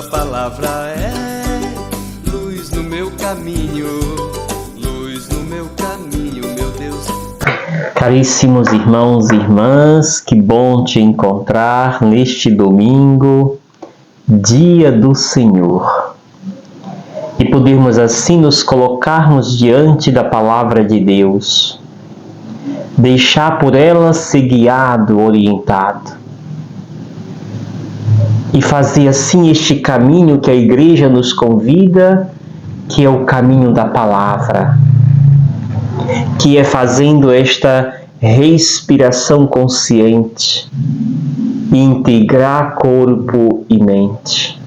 tua palavra é luz no meu caminho, luz no meu caminho, meu Deus. Caríssimos irmãos e irmãs, que bom te encontrar neste domingo, dia do Senhor. E podermos assim nos colocarmos diante da palavra de Deus, deixar por ela ser guiado, orientado, e fazer assim este caminho que a Igreja nos convida, que é o caminho da palavra, que é fazendo esta respiração consciente, e integrar corpo e mente.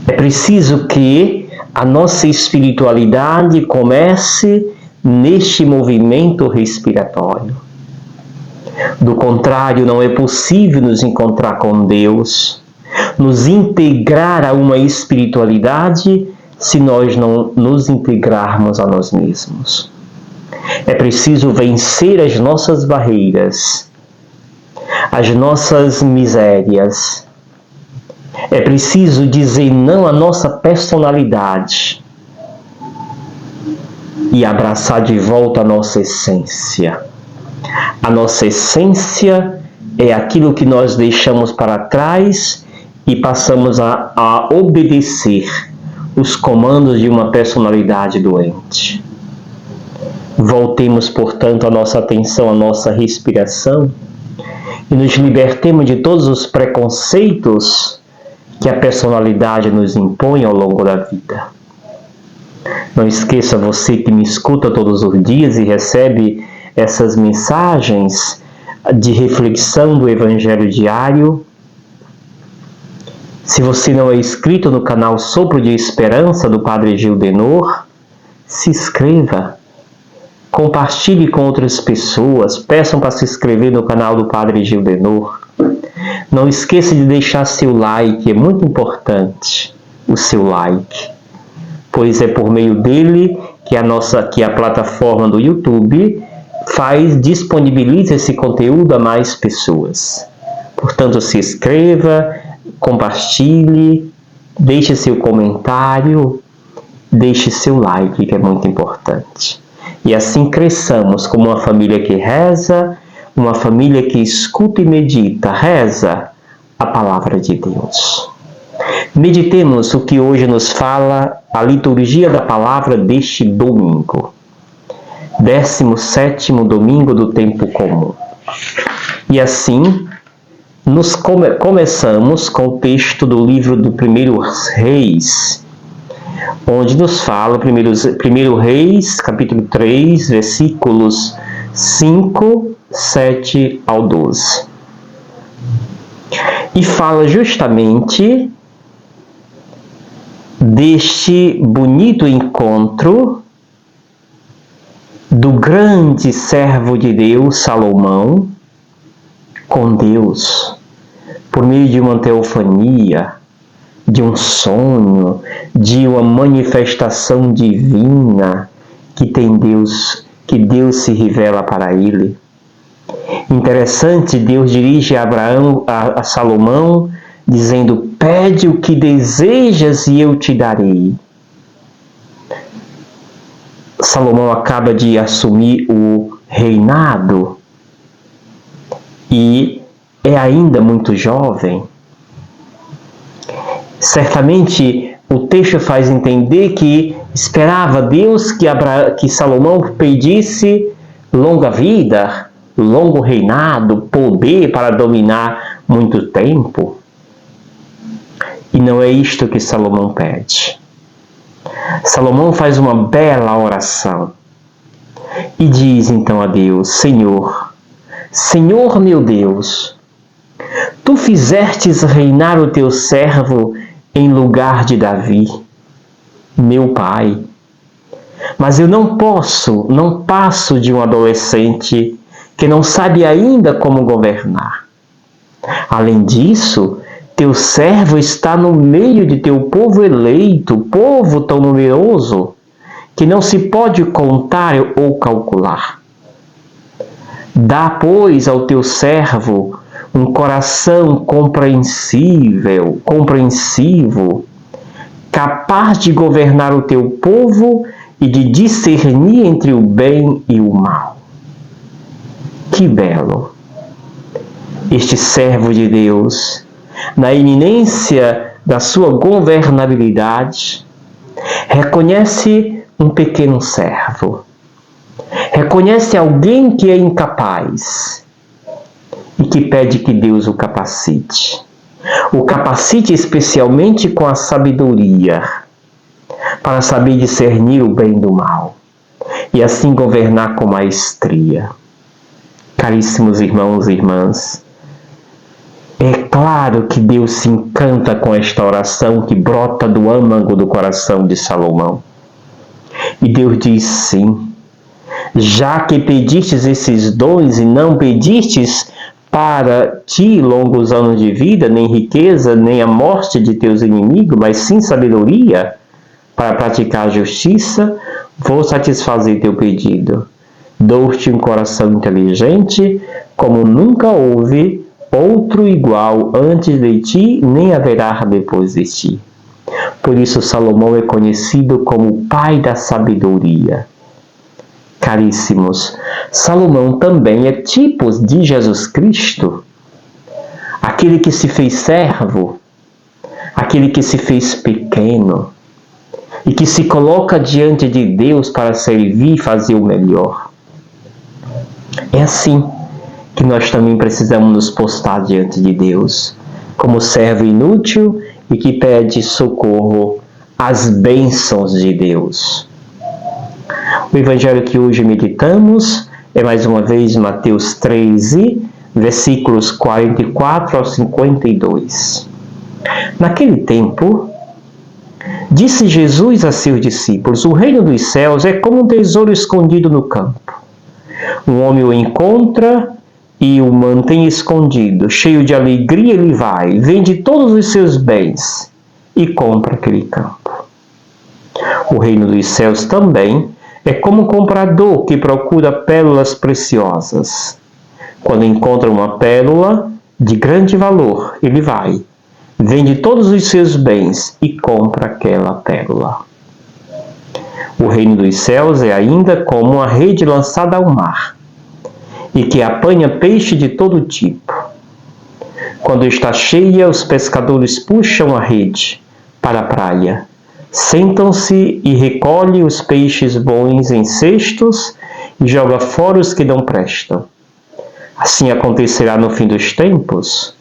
É preciso que a nossa espiritualidade comece neste movimento respiratório. Do contrário, não é possível nos encontrar com Deus, nos integrar a uma espiritualidade, se nós não nos integrarmos a nós mesmos. É preciso vencer as nossas barreiras, as nossas misérias. É preciso dizer não à nossa personalidade e abraçar de volta a nossa essência. A nossa essência é aquilo que nós deixamos para trás e passamos a obedecer os comandos de uma personalidade doente. Voltemos, portanto, a nossa atenção à nossa respiração e nos libertemos de todos os preconceitos que a personalidade nos impõe ao longo da vida. Não esqueça, você que me escuta todos os dias e recebe essas mensagens de reflexão do Evangelho Diário. Se você não é inscrito no canal Sopro de Esperança do Padre Gildenor, se inscreva. Compartilhe com outras pessoas, peçam para se inscrever no canal do Padre Gildenor. Não esqueça de deixar seu like, é muito importante o seu like, pois é por meio dele que a plataforma do YouTube disponibiliza esse conteúdo a mais pessoas. Portanto, se inscreva, compartilhe, deixe seu comentário, deixe seu like, que é muito importante. E assim cresçamos como uma família que reza, uma família que escuta e medita, reza a palavra de Deus. Meditemos o que hoje nos fala a liturgia da palavra deste domingo. 17º domingo do tempo comum. E assim, começamos com o texto do livro do 1 Reis, onde nos fala, 1 Reis, capítulo 3, versículos 5, 7 ao 12. E fala justamente deste bonito encontro do grande servo de Deus, Salomão, com Deus, por meio de uma teofania, de um sonho, de uma manifestação divina que Deus se revela para ele. Interessante, Deus dirige a Salomão, dizendo: pede o que desejas e eu te darei. Salomão acaba de assumir o reinado e é ainda muito jovem. Certamente o texto faz entender que esperava Deus que Salomão pedisse longa vida, longo reinado, poder para dominar muito tempo. E não é isto que Salomão pede. Salomão faz uma bela oração e diz então a Deus: Senhor, Senhor meu Deus, Tu fizestes reinar o Teu servo em lugar de Davi, meu pai. Mas eu não passo de um adolescente que não sabe ainda como governar. Além disso, Teu servo está no meio de Teu povo eleito, povo tão numeroso, que não se pode contar ou calcular. Dá, pois, ao Teu servo um coração compreensivo, capaz de governar o teu povo e de discernir entre o bem e o mal. Que belo! Este servo de Deus, na iminência da sua governabilidade, reconhece um pequeno servo, reconhece alguém que é incapaz e que pede que Deus o capacite. O capacite especialmente com a sabedoria, para saber discernir o bem do mal e assim governar com maestria. Caríssimos irmãos e irmãs, é claro que Deus se encanta com esta oração que brota do âmago do coração de Salomão. E Deus diz sim, já que pedistes esses dons e não pedistes para ti longos anos de vida, nem riqueza, nem a morte de teus inimigos, mas sim sabedoria para praticar a justiça, vou satisfazer teu pedido. Dou-te um coração inteligente, como nunca houve outro igual antes de ti, nem haverá depois de ti. Por isso Salomão é conhecido como o pai da sabedoria. Caríssimos, Salomão também é tipo de Jesus Cristo, aquele que se fez servo, aquele que se fez pequeno e que se coloca diante de Deus para servir e fazer o melhor. É assim que nós também precisamos nos postar diante de Deus, como servo inútil e que pede socorro às bênçãos de Deus. O evangelho que hoje meditamos é mais uma vez Mateus 13, versículos 44 ao 52. Naquele tempo, disse Jesus a seus discípulos: o reino dos céus é como um tesouro escondido no campo. Um homem o encontra e o mantém escondido. Cheio de alegria, ele vai, vende todos os seus bens e compra aquele campo. O reino dos céus também é como um comprador que procura pérolas preciosas. Quando encontra uma pérola de grande valor, ele vai, vende todos os seus bens e compra aquela pérola. O reino dos céus é ainda como uma rede lançada ao mar e que apanha peixe de todo tipo. Quando está cheia, os pescadores puxam a rede para a praia, sentam-se e recolhem os peixes bons em cestos e jogam fora os que não prestam. Assim acontecerá no fim dos tempos.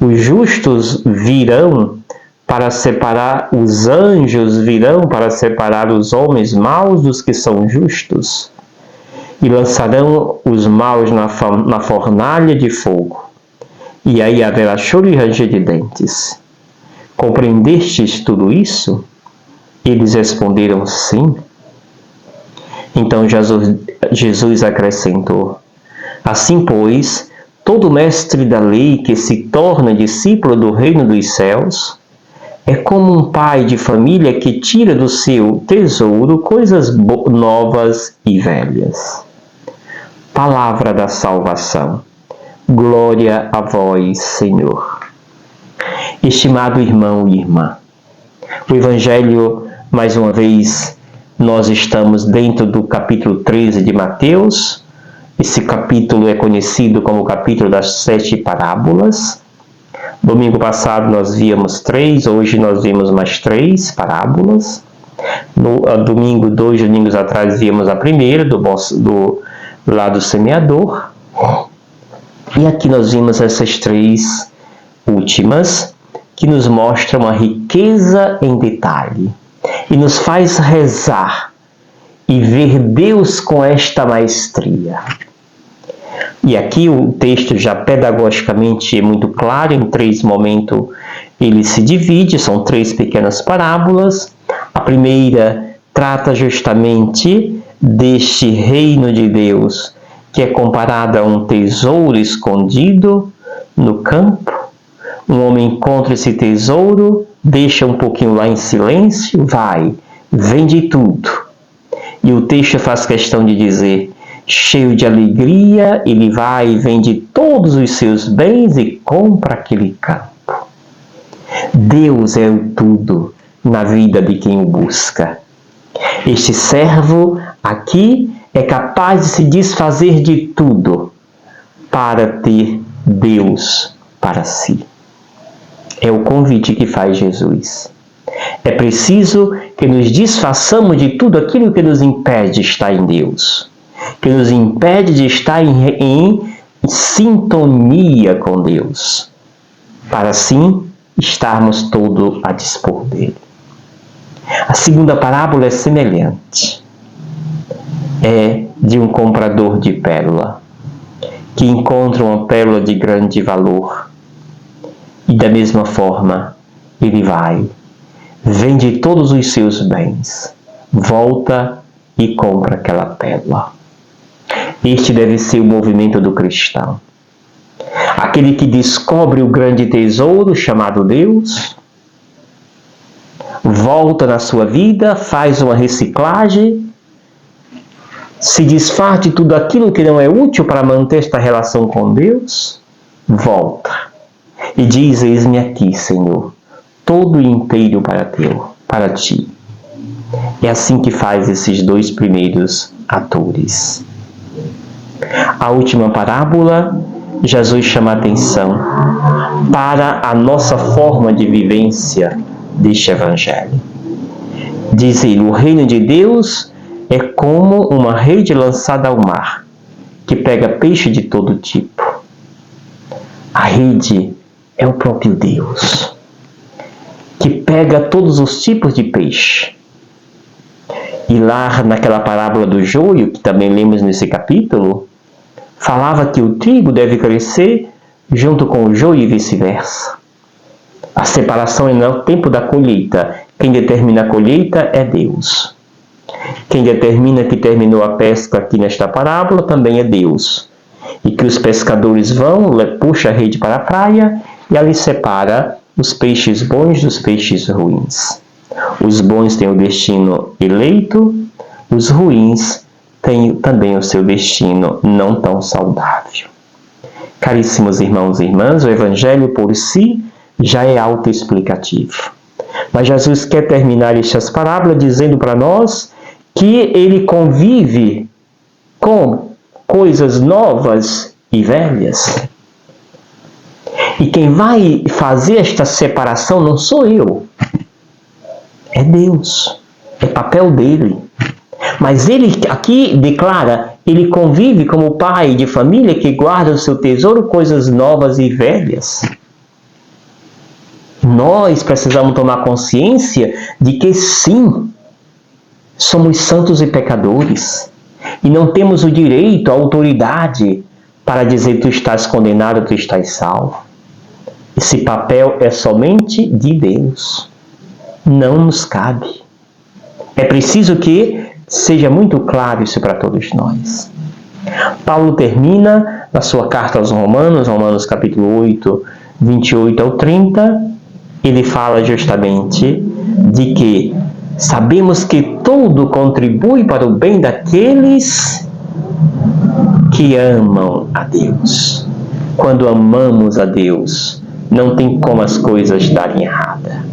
Os justos virão para separar, os anjos virão para separar os homens maus dos que são justos, e lançarão os maus na fornalha de fogo, e aí haverá choro e ranger de dentes. Compreendestes tudo isso? Eles responderam sim. Então Jesus acrescentou: assim, pois, todo mestre da lei que se torna discípulo do reino dos céus é como um pai de família que tira do seu tesouro coisas novas e velhas. Palavra da salvação. Glória a vós, Senhor. Estimado irmão e irmã, o Evangelho, mais uma vez, nós estamos dentro do capítulo 13 de Mateus. Esse capítulo é conhecido como o capítulo das 7 parábolas. Domingo passado nós víamos 3, hoje nós vimos mais 3 parábolas. No domingo, 2 domingos atrás, víamos a primeira, do lado semeador. E aqui nós vimos essas 3 últimas, que nos mostram uma riqueza em detalhe e nos faz rezar e ver Deus com esta maestria. E aqui o texto já pedagogicamente é muito claro, em 3 momentos ele se divide, são 3 pequenas parábolas. A primeira trata justamente deste reino de Deus, que é comparado a um tesouro escondido no campo. Um homem encontra esse tesouro, deixa um pouquinho lá em silêncio, vai, vende tudo. E o texto faz questão de dizer cheio de alegria, ele vai e vende todos os seus bens e compra aquele campo. Deus é o tudo na vida de quem o busca. Este servo aqui é capaz de se desfazer de tudo para ter Deus para si. É o convite que faz Jesus. É preciso que nos desfaçamos de tudo aquilo que nos impede de estar em Deus, que nos impede de estar em sintonia com Deus, para assim estarmos todo a dispor dele. A segunda parábola é semelhante. É de um comprador de pérola, que encontra uma pérola de grande valor. E da mesma forma, ele vai, vende todos os seus bens, volta e compra aquela pérola. Este deve ser o movimento do cristão. Aquele que descobre o grande tesouro chamado Deus, volta na sua vida, faz uma reciclagem, se desfaz de tudo aquilo que não é útil para manter esta relação com Deus, volta e diz: eis-me aqui, Senhor, todo inteiro para ti. É assim que faz esses dois primeiros atores. A última parábola, Jesus chama a atenção para a nossa forma de vivência deste Evangelho. Diz ele: o reino de Deus é como uma rede lançada ao mar, que pega peixe de todo tipo. A rede é o próprio Deus, que pega todos os tipos de peixe. E lá naquela parábola do joio, que também lemos nesse capítulo, falava que o trigo deve crescer junto com o joio e vice-versa. A separação é no tempo da colheita. Quem determina a colheita é Deus. Quem determina que terminou a pesca aqui nesta parábola também é Deus. E que os pescadores vão, puxam a rede para a praia e ali separa os peixes bons dos peixes ruins. Os bons têm o destino eleito, os ruins têm também o seu destino não tão saudável. Caríssimos irmãos e irmãs, o Evangelho por si já é autoexplicativo. Mas Jesus quer terminar estas parábolas dizendo para nós que ele convive com coisas novas e velhas. E quem vai fazer esta separação não sou eu, é Deus, é papel dele. Mas ele aqui declara, ele convive como pai de família que guarda o seu tesouro coisas novas e velhas. Nós precisamos tomar consciência de que sim, somos santos e pecadores. E não temos o direito, a autoridade para dizer tu estás condenado, tu estás salvo. Esse papel é somente de Deus. Não nos cabe. É preciso que seja muito claro isso para todos nós. Paulo termina na sua carta aos Romanos capítulo 8, 28 ao 30, ele fala justamente de que sabemos que tudo contribui para o bem daqueles que amam a Deus. Quando amamos a Deus, não tem como as coisas darem errada.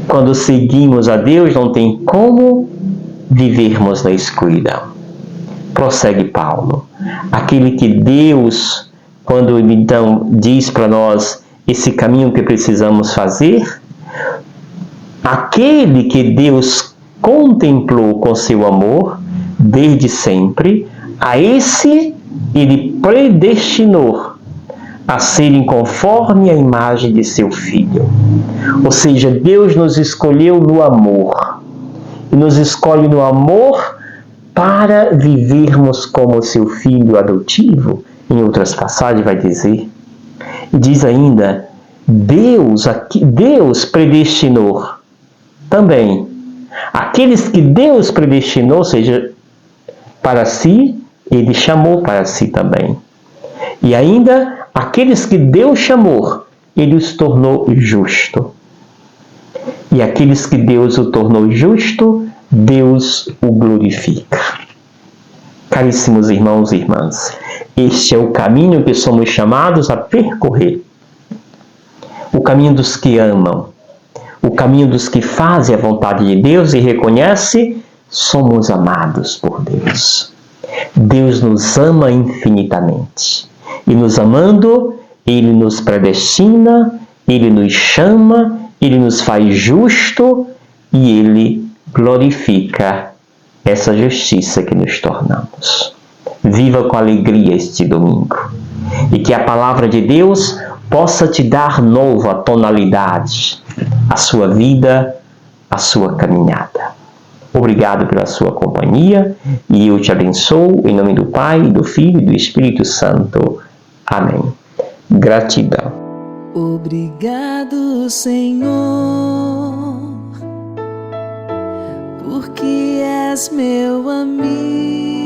Quando seguimos a Deus, não tem como vivermos na escuridão. Prossegue Paulo. Aquele que Deus, quando ele então diz para nós esse caminho que precisamos fazer, aquele que Deus contemplou com seu amor desde sempre, a esse ele predestinou a serem conforme a imagem de seu Filho. Ou seja, Deus nos escolheu no amor. E nos escolhe no amor para vivermos como seu Filho adotivo. Em outras passagens vai dizer. E diz ainda, Deus predestinou também. Aqueles que Deus predestinou, ou seja, para si, ele chamou para si também. E ainda, aqueles que Deus chamou, ele os tornou justo. E aqueles que Deus o tornou justo, Deus o glorifica. Caríssimos irmãos e irmãs, este é o caminho que somos chamados a percorrer. O caminho dos que amam, o caminho dos que fazem a vontade de Deus e reconhecem: somos amados por Deus. Deus nos ama infinitamente. E nos amando, Ele nos predestina, Ele nos chama, Ele nos faz justo e Ele glorifica essa justiça que nos tornamos. Viva com alegria este domingo. E que a palavra de Deus possa te dar nova tonalidade à sua vida, à sua caminhada. Obrigado pela sua companhia e eu te abençoo em nome do Pai, do Filho e do Espírito Santo. Amém. Gratidão. Obrigado, Senhor, porque és meu amigo.